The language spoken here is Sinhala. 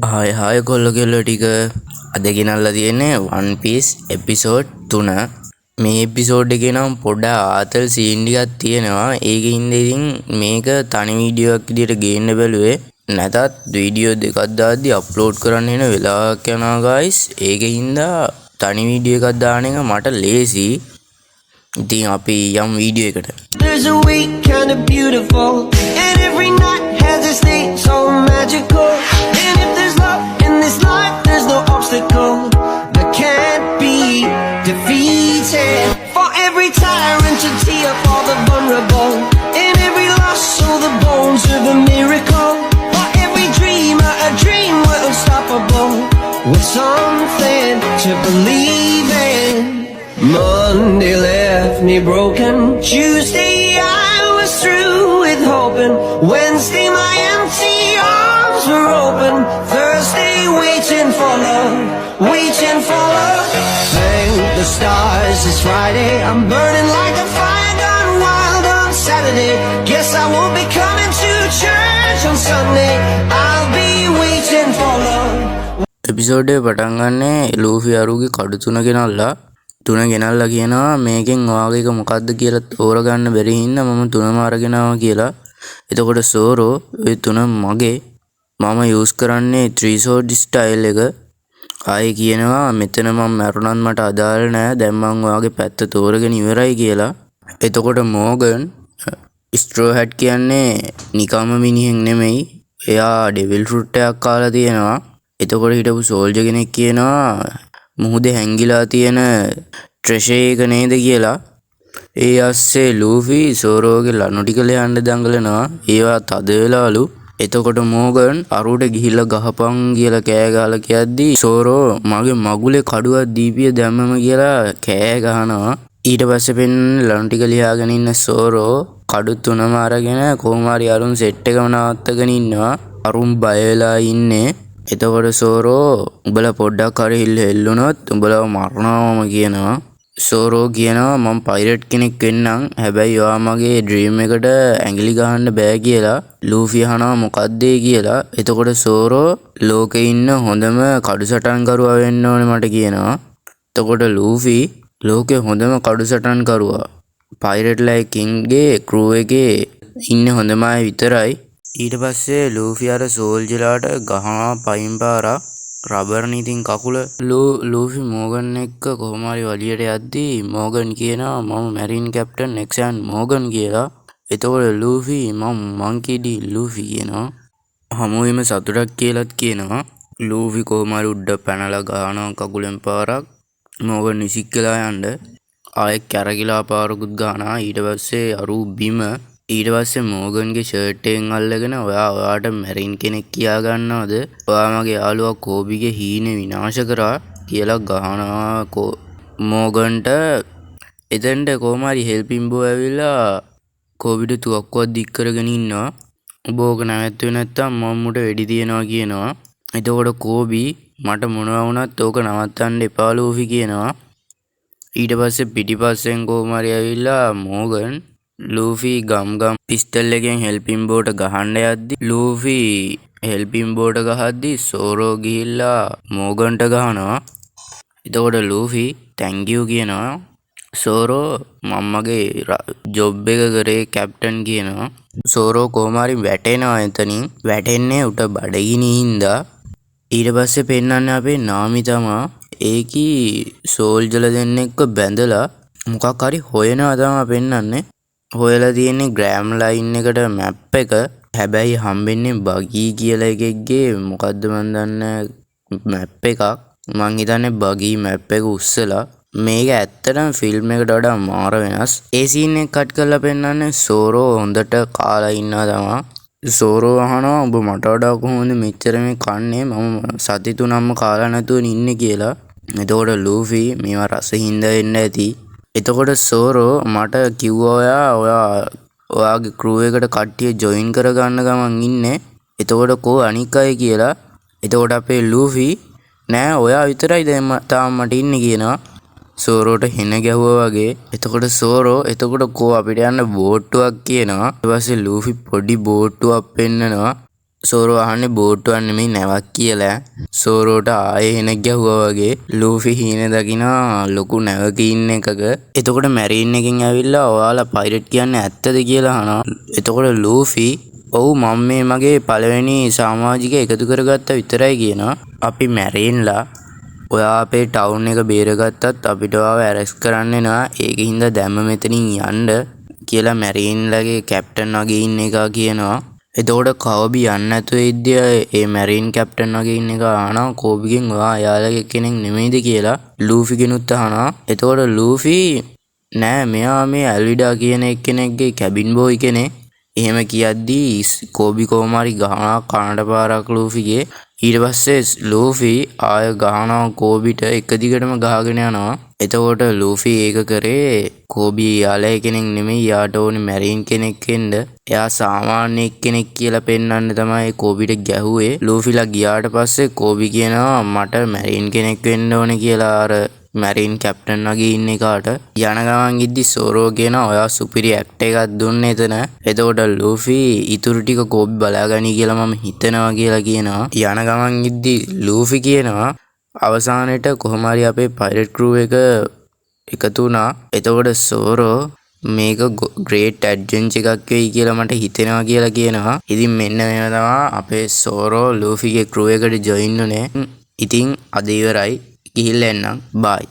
හාය කොල්ලො කෙල්ලෝ ටික අද ගෙනල්ලා තියෙන්නේ වන් පීස් එපිසෝඩ් 3. මේ එපිසෝඩ් එකේ නම් පොඩ්ඩක් ආතල් සීන් ටිකක් තියෙනවා. ඒකින්ද ඉතින් මේක තනි වීඩියෝ එකක් විදියට ගේන්න බැලුවේ. නැතත් වීඩියෝ දෙකක් දාද්දි අප්ලෝඩ් කරන්න එන වෙලාවක් යනවා guys. ඒකින්ද තනි වීඩියෝ එකක් දාන එක මට ලේසි. ඉතින් අපි යම් වීඩියෝ එකට. There's a week kind of beautiful, and every night has a state so magical. And if there's love in this life, there's no obstacle that can't be defeated. For every tyrant to tear for the vulnerable, in every loss, so the bones of a miracle. For every dreamer, a dream we're unstoppable, with something to believe in. Monday left me broken. Tuesday I was through with hoping. Wednesday my empty arms were open. Thursday waiting for love, waiting for love. Thank the stars it's Friday. I'm burning like a fire gone wild on Saturday. Guess I won't be coming to church on Sunday. I'll be waiting for love. Episode එක පටන් ගන්නේ ලූෆි අරුගේ කඩු තුන ගෙනල්ලා කියනවා මේකෙන් ඔයාගේ එක මොකද්ද කියලා තෝරගන්න බැරි හින්දා මම තුනම අරගෙන ආවා කියලා. එතකොට සෝරෝ ඔය තුන මගේ මම යූස් කරන්නේ 3 sword ස්ටයිල් එක. ආයේ කියනවා මෙතන මම මරුණත් මට අදාළ නෑ. දැන් මම ඔයාගේ පැත්ත තෝරගෙන ඉවරයි කියලා. එතකොට මෝගන් ස්ට්‍රෝ හැට් කියන්නේ නිකම්ම මිනිහෙක් නෙමෙයි. එයා ඩෙවිල් ෆෘට් එකක් කාලා තියෙනවා. එතකොට හිටපු සෝල්ජර් කෙනෙක් කියනවා මුහුදේ හැංගිලා තියෙන ට්‍රෙෂර් එක නේද කියලා. ඒ අස්සේ ලූෆි සෝරෝගේ ලනු ටික ලයන්න දඟලනවා. ඒවා තද වෙලාලු. එතකොට මෝගන් අරුට ගිහිල්ලා ගහපන් කියලා කෑ ගහලා කියද්දි සෝරෝ මගේ මගුලේ කඩුවක් දීපිය දැම්මම කියලා කෑ ගහනවා. ඊට පස්සේ පෙන්නේ ලනු ටික ලියාගෙන ඉන්න සෝරෝ කඩු තුනම අරගෙන කොහොම හරි අරුන් සෙට් එකම නවත්තගෙන ඉන්නවා. අරුන් බය වෙලා ඉන්නේ. එතකොට සෝරෝ උඹලා පොඩ්ඩක් හරි හෙල්ලුනොත් උඹලව මරනවාම කියනවා. සෝරෝ කියනවා මම පයිරට් කෙනෙක් වෙන්නම්. හැබැයි ඔයා මගේ ඩ්‍රීම් එකට ඇඟිලි ගහන්න බෑ කියලා. ලූෆි අහනවා මොකද්ද කියලා. එතකොට සෝරෝ ලෝකේ ඉන්න හොඳම කඩුසටන්කරුවා වෙන්න ඕනේ මට කියනවා. එතකොට ලූෆි ලෝකේ හොඳම කඩුසටන්කරුවා පයිරට් ලයි කින්ගේ ක්‍රූ එකේ ඉන්න හොඳම අය විතරයි. ඊට පස්සේ ලූෆි අර සෝල්ජර්ලාට ගහනවා පයින් පාරක් රබර්නේ ඉතින් කකුල. ලූෆි මෝගන් එක්ක කොහොම හරි වලියට යද්දි මෝගන් කියනවා මම මැරින් කැප්ටන් එක්සන් මෝගන් කියලා. එතකොට ලූෆි මං කිඩි ලූෆි කියනවා. හමුවෙම සතුටක් කියලාත් කියනවා. ලූෆි කොහොම හරි උඩ පැනලා ගහනවා කකුලෙන් පාරක් මෝගන් විසිකලා යන්න. ආයෙත් කැරකිලා පාරකුත් ගහනවා. ඊට පස්සේ අරු බිම. ඊට පස්සේ මෝගන්ගේ ෂර්ට් එකෙන් අල්ලගෙන ඔයාට මැරින් කෙනෙක් කියා ගන්නවද? ඔයා මගේ යාළුවා කෝබිගේ හීනේ විනාශ කරා කියලා ගහනවා මෝගන්ට. එතෙන්ට කොහොම හරි හෙල්පින් බෝ ඇවිල්ලා කෝබිට තුවක්කුවක් දික් කරගෙන ඉන්නවා. ඔබ ඕක නැවැත්තුවේ නැත්තම් මම මුට වෙඩි තියනවා කියනවා. එතකොට කෝබි මට මොනවා වුණත් ඕක නවත්තන්න එපා ලූෆි කියනවා. ඊට පස්සේ පිටිපස්සෙන් කොහොම හරි ඇවිල්ලා මෝගන් ලූෆි ගම් පිස්තල් එකෙන් හෙල්පින් බෝට ගහන්න යද්දි ලූෆි හෙල්පින් බෝට ගහද්දි සෝරෝ ගිහිල්ලා මෝගන්ට ගහනවා. එතකොට ලූෆි තැන්ක් යූ කියනවා. සෝරෝ මම්මගේ ජොබ් එක කරේ කැප්ටන් කියනවා. සෝරෝ කොහොම හරි වැටෙනවා එතනින්. වැටෙන්නේ උට බඩගිනි හින්දා. ඊට පස්සේ පෙන්නන්නේ අපේ නාමි තමා. ඒකී සෝල්ජර්ලා දෙන්නෙක්ව බැඳලා මොකක් හරි හොයනවා තමයි පෙන්නන්නේ. හොයලා තියෙන්නේ ග්‍රෑම් ලයින් එකට මැප් එක. හැබැයි හම්බෙන්නේ බගී කියලා එකෙක්ගේ මොකද්ද මන් දන්නේ මැප් එකක්. මං හිතන්නේ බගී මැප් එක උස්සලා. මේක ඇත්තටම ෆිල්ම් එකට වඩා මාර වෙනස්. ඒ සීන් එක කට් කරලා පෙන්නන්නේ සෝරෝ හොඳට කාලා ඉන්නවා තමයි. සෝරෝ අහනවා ඔබ මට වඩා කොහොමද මෙච්චර මේ කන්නේ? මම සති 3ක්ම කාලා නැතුව ඉන්නේ කියලා. එතකොට ලූෆි මේවා රස හින්දා වෙන්න ඇති. එතකොට සෝරෝ මට කිව්වා ඔයාගේ ක්‍රූ එකට කට්ටිය ජොයින් කරගන්න ගමන් ඉන්නේ. එතකොට කෝ අනික් අය කියලා. එතකොට අපේ ලූෆි නෑ ඔයා විතරයි දැන් තාම මට ඉන්නේ කියනවා. සෝරෝට හෙන ගැහුවා වගේ. එතකොට සෝරෝ එතකොට කෝ අපිට යන්න බෝට්ටුවක් කියනවා. ඊට පස්සේ ලූෆි පොඩි බෝට්ටුවක් පෙන්නනවා. සෝරෝ අහන්නේ බෝට්ටුවක් නෙමෙයි නැවක් කියලා. සෝරෝට ආයේ එනෙක් ගැහුවා වගේ ලූෆි හීන දකිනා ලොකු නැවක ඉන්න එකක. එතකොට මැරීන් එකෙන් ඇවිල්ලා ඔයාලා පයිරට් කියන්නේ ඇත්තද කියලා අහනවා. එතකොට ලූෆි ඔව් මම මේ මගේ පළවෙනි සමාජික එකතු කරගත්ත විතරයි කියනවා. අපි මැරීන්ලා ඔයා අපේ ටවුන් එක බේරගත්තත් අපිට ඔයාව ඇරෙස්ට් කරන්න නෑ. ඒකින්ද දැම්ම මෙතනින් යන්න කියලා මැරීන්ලගේ කැප්ටන් වගේ ඉන්න එක කියනවා. එතකොට කෝබි යන්න නැතුව ඉද්දී ඒ මැරීන් කැප්ටන් වගේ ඉන්න එක අහනවා කෝබිගෙන් ඔයා එයාලගේ කෙනෙක් නෙමෙයිද කියලා. ලූෆිගෙනුත් අහනවා. එතකොට ලූෆි නෑ මෙයා මේ ඇල්විඩා කියන එක්කෙනෙක්ගේ කැබින් බෝයි කෙනෙක්. එහෙම කියද්දී කෝබි කොහොමරි ගහනවා කනට පාරක් ලූෆිගේ. ඊට පස්සේ ලූෆි ආය ගහනවා කෝබිට එක දිගටම ගහගෙන යනවා. එතකොට ලූෆි ඒක කරේ කෝබි යාලේ කෙනෙක් නෙමෙයි යාට ඕනේ මැරීන් කෙනෙක් වෙන්න. එයා සාමාන්‍ය කෙනෙක් කියලා පෙන්වන්න තමයි කෝබිට ගැහුවේ. ලූෆිලා ගියාට පස්සේ කෝබි කියනවා මට මැරීන් කෙනෙක් වෙන්න ඕනේ කියලා අර මැරීන් කැප්ටන් වගේ ඉන්න එකාට. යන ගමන් ඉද්දි සෝරෝ කියනවා ඔයා සුපිරි ඇක්ට් එකක් දුන්නේ එතන. එතකොට ලූෆි ඉතුරු ටික කෝබි බලාගනි කියලා මම හිතනවා කියලා කියනවා. යන ගමන් ඉද්දි ලූෆි කියනවා අවසානයේට කොහොම හරි අපේ පයිරට් ක්‍රූ එක එකතු වුණා. එතකොට සෝරෝ මේක ග්‍රේට් ඇඩ්වෙන්චර් එකක් වෙයි කියලා මට හිතෙනවා කියලා කියනවා. ඉතින් මෙන්න මේව තමයි අපේ සෝරෝ ලූෆිගේ ක්‍රූ එකට ජොයින් වුනේ. ඉතින් අද ඉවරයි. ගිහිල්ලා එන්නම්. බයි.